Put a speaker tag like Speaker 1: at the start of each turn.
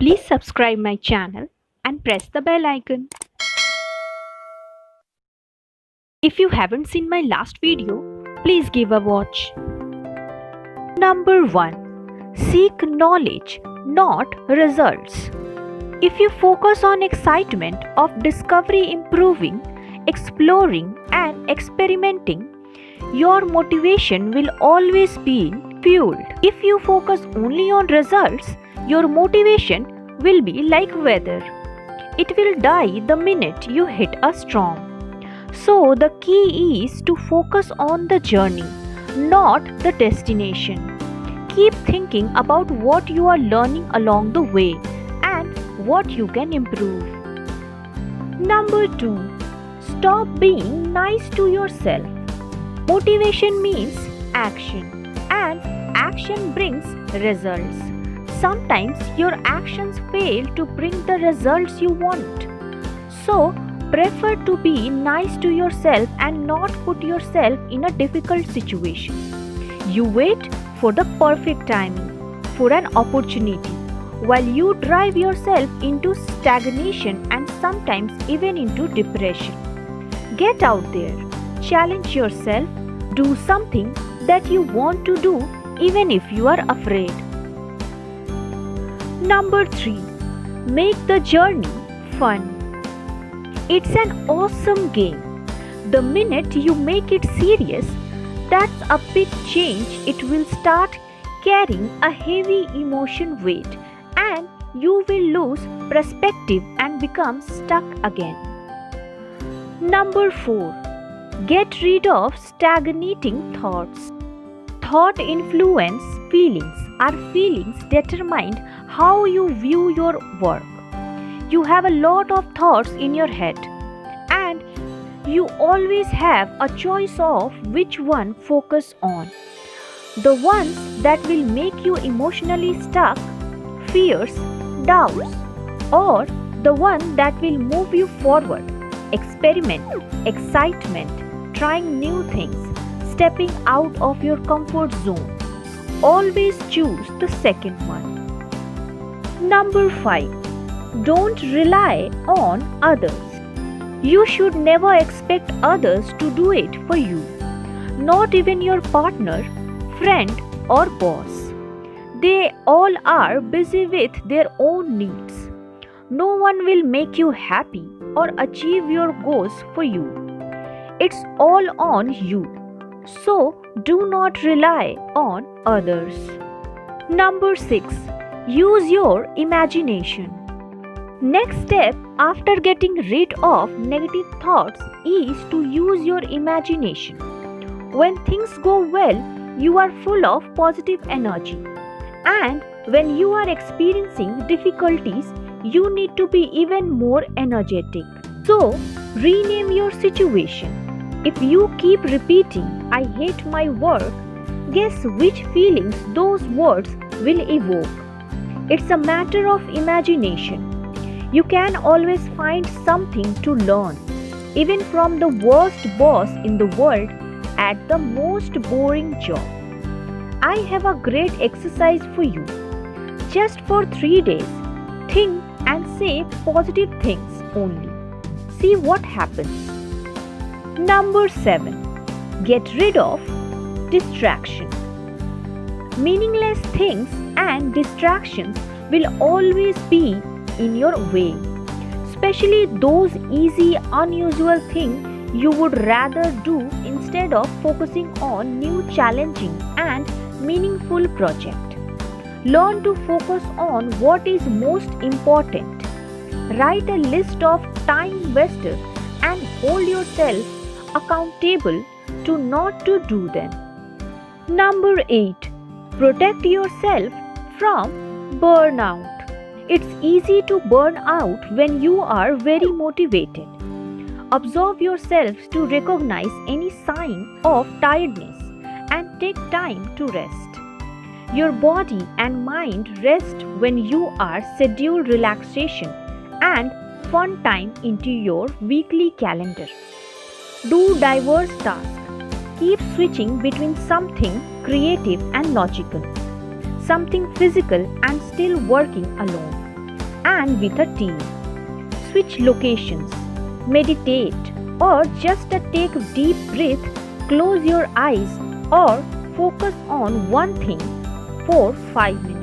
Speaker 1: Please subscribe my channel and press the bell icon. If you haven't seen my last video, please give a watch. Number 1. Seek knowledge, not results. If you focus on excitement of discovery, improving, exploring and experimenting, your motivation will always be fueled. If you focus only on results, your motivation will be like weather. It will die the minute you hit a storm. So the key is to focus on the journey, not the destination. Keep thinking about what you are learning along the way and what you can improve. Number 2. Stop being nice to yourself. Motivation means action, and action brings results. Sometimes your actions fail to bring the results you want. So, prefer to be nice to yourself and not put yourself in a difficult situation. You wait for the perfect timing, for an opportunity, while you drive yourself into stagnation and sometimes even into depression. Get out there, challenge yourself, do something that you want to do even if you are afraid. Number 3. Make the journey fun. It's an awesome game. The minute you make it serious, that's a big change. It will start carrying a heavy emotion weight and you will lose perspective and become stuck again. Number 4. Get rid of stagnating thoughts. Thought influence feelings. Our feelings determine how you view your work. You have a lot of thoughts in your head and you always have a choice of which one focus on. The ones that will make you emotionally stuck, fears, doubts, or the one that will move you forward, experiment, excitement, trying new things, stepping out of your comfort zone. Always choose the second one. Number 5. Don't rely on others. You should never expect others to do it for you, not even your partner, friend or boss. They all are busy with their own needs. No one will make you happy or achieve your goals for you. It's all on you. So do not rely on others. Number 6. Use your imagination. Next step after getting rid of negative thoughts is to use your imagination. When things go well, you are full of positive energy. And when you are experiencing difficulties, you need to be even more energetic. So, rename your situation. If you keep repeating, "I hate my work," guess which feelings those words will evoke. It's a matter of imagination. You can always find something to learn, even from the worst boss in the world at the most boring job. I have a great exercise for you. Just for 3 days, think and say positive things only. See what happens. Number 7. Get rid of distraction. Meaningless things and distractions will always be in your way, especially those easy, unusual things you would rather do instead of focusing on new, challenging and meaningful project. Learn to focus on what is most important. Write a list of time wasters and hold yourself accountable to not to do them. Number 8. Protect yourself from burnout. It's easy to burn out when you are very motivated. Observe yourself to recognize any sign of tiredness and take time to rest. Your body and mind rest when you are scheduled relaxation and fun time into your weekly calendar. Do diverse tasks. Keep switching between something creative and logical, something physical and still working alone. and with a team. Switch locations, meditate, or just take a deep breath, close your eyes, or focus on one thing for 5 minutes.